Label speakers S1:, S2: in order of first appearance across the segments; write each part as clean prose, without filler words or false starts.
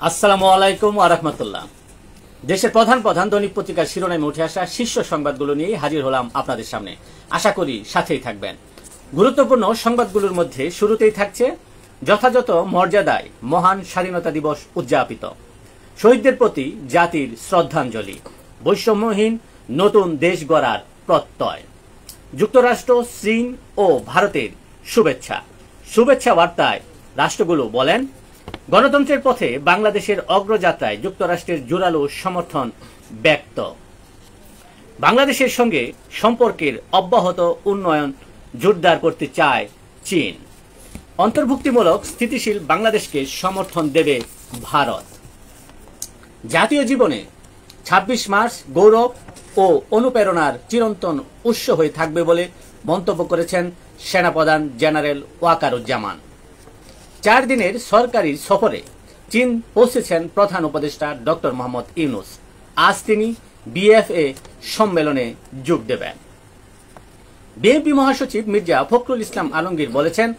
S1: আসসালামু আলাইকুম ওয়া রাহমাতুল্লাহ। দেশের প্রধান প্রধান দৈনিক পত্রিকার শিরোনামে উঠে আসা শীর্ষ সংবাদগুলো নিয়ে হাজির হলাম আপনাদের সামনে। আশা করি সাথেই থাকবেন। গুরুত্বপূর্ণ সংবাদগুলোর মধ্যে শুরুতেই থাকছে যথাযথ মর্যাদায় মহান স্বাধীনতা দিবস উদযাপিত, শহীদদের প্রতি জাতির শ্রদ্ধাঞ্জলি, বৈষম্যহীন নতুন দেশ গড়ার প্রত্যয়, যুক্তরাষ্ট্র, চীন ও ভারতের শুভেচ্ছা। শুভেচ্ছা বার্তায় রাষ্ট্রগুলো বলেন, গণতন্ত্রের পথে বাংলাদেশের অগ্রযাত্রায় যুক্তরাষ্ট্রের জোরালো সমর্থন ব্যক্ত। বাংলাদেশের সঙ্গে সম্পর্কের অব্যাহত উন্নয়ন জোরদার করতে চায় চীন। অন্তর্ভুক্তিমূলক স্থিতিশীল বাংলাদেশকে সমর্থন দেবে ভারত। জাতীয় জীবনে ২৬ মার্চ গৌরব ও অনুপ্রেরণার চিরন্তন উৎস হয়ে থাকবে বলে মন্তব্য করেছেন সেনাপ্রধান জেনারেল ওয়াকারুজ্জামান। ৪ দিনের সরকারি সফরে চীন পৌঁছেছেন প্রধান উপদেষ্টা ডক্টর মোহাম্মদ ইউনূস। আজ তিনি বিএফএ সম্মেলনে যোগ দেবেন। বিএনপি মহাসচিব মির্জা ফখরুল ইসলাম আলমগীর বলেছেন,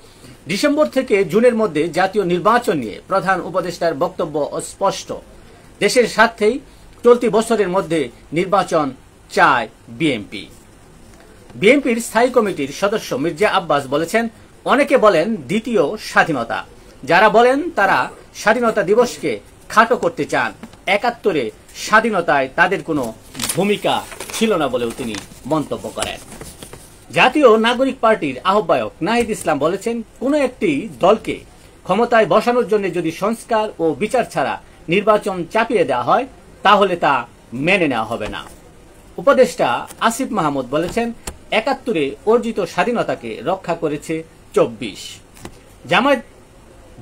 S1: ডিসেম্বর থেকে জুনের মধ্যে জাতীয় নির্বাচন নিয়ে প্রধান উপদেষ্টার বক্তব্য স্পষ্ট। দেশের স্বার্থেই চলতি বছরের মধ্যে নির্বাচন চায় বিএনপি। বিএনপির স্থায়ী কমিটির সদস্য মির্জা আব্বাস বলেছেন, অনেকে বলেন দ্বিতীয় স্বাধীনতা, যারা বলেন তারা স্বাধীনতা দিবসকে খাটো করতে চান। ৭১-এ স্বাধীনতায় তাদের কোনো ভূমিকা ছিল না বলেও তিনি মন্তব্য করেন। জাতীয় নাগরিক পার্টির আহ্বায়ক নাহিদ ইসলাম বলেছেন, কোনো একটি দলকে ক্ষমতায় বসানোর জন্য যদি সংস্কার ও বিচার ছাড়া নির্বাচন চাপিয়ে দেওয়া হয় তাহলে তা মেনে নেওয়া হবে না। উপদেষ্টা আসিফ মাহমুদ বলেছেন, ৭১-এ অর্জিত স্বাধীনতাকে রক্ষা করেছে ২৪। জামায়াত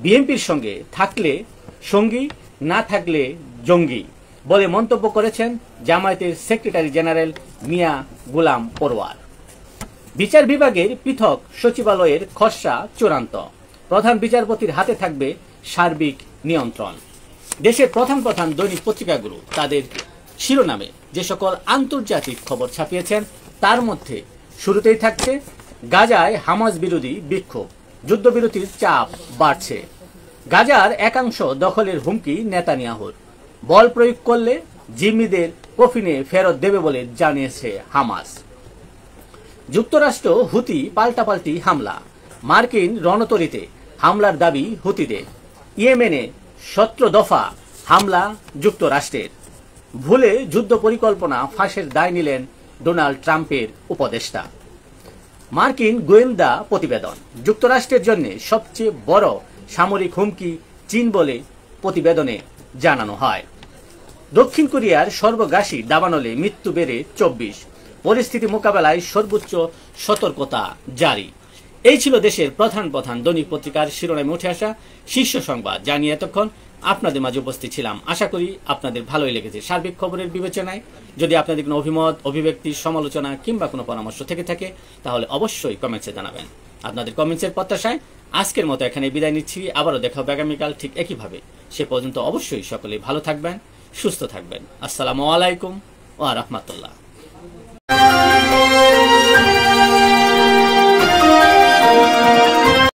S1: বিএনপির সঙ্গে থাকলে সঙ্গী, না থাকলে জঙ্গি বলে মন্তব্য করেছেন জামায়াতের সেক্রেটারি জেনারেল মিয়া গোলাম পরোয়ার। বিচার বিভাগের পৃথক সচিবালয়ের খসড়া চূড়ান্ত, প্রধান বিচারপতির হাতে থাকবে সার্বিক নিয়ন্ত্রণ। দেশের প্রধান প্রধান দৈনিক পত্রিকাগুলো তাদের শিরোনামে যে সকল আন্তর্জাতিক খবর ছাপিয়েছেন তার মধ্যে শুরুতেই থাকছে গাজায় হামাস বিরোধী বিক্ষোভ, যুদ্ধবিরতির চাপ বাড়ছে। গাজার একাংশ দখলের হুমকি নেতানিয়াহুর, বল প্রয়োগ করলে জিম্মিদের কফিনে ফেরত দেবে বলে জানিয়েছে হামাস। যুক্তরাষ্ট্র হুতি পাল্টাপাল্টি হামলা, মার্কিন রণতরীতে হামলার দাবি হুতিদের। ইয়েমেনে ১৭ দফা হামলা যুক্তরাষ্ট্রের। ভুলে যুদ্ধ পরিকল্পনা ফাঁসের দায় নিলেন ডোনাল্ড ট্রাম্পের উপদেষ্টা। মার্কিন গোয়েন্দা প্রতিবেদন, যুক্তরাষ্ট্রের জন্য সবচেয়ে বড় সামরিক হুমকি চীন বলে প্রতিবেদনে জানানো হয়। দক্ষিণ কোরিয়ার সর্বগ্রাসী দাবানলে মৃত্যু বেড়ে ২৪, পরিস্থিতি মোকাবেলায় সর্বোচ্চ সতর্কতা জারি। এই ছিল দেশের প্রধান প্রধান দৈনিক পত্রিকার শিরোনামে উঠে আসা শীর্ষ সংবাদ, যা নিয়ে এতক্ষণ আপনাদের মাঝে উপস্থিত ছিলাম। আশা করি আপনাদের ভালোই লেগেছে। সার্বিক খবরের বিবেচনায় যদি আপনাদের কোনো অভিমত, অভিব্যক্তি, সমালোচনা কিংবা কোনো পরামর্শ থেকে থাকে তাহলে অবশ্যই কমেন্টসে জানাবেন। আপনাদের কমেন্টসের প্রত্যাশায় আজকের মতো এখানে বিদায় নিচ্ছি। আবারও দেখা হবে আগামীকাল ঠিক একইভাবে। সে পর্যন্ত অবশ্যই সকলেই ভালো থাকবেন, সুস্থ থাকবেন। আসসালামু আলাইকুম ওয়া রাহমাতুল্লাহ।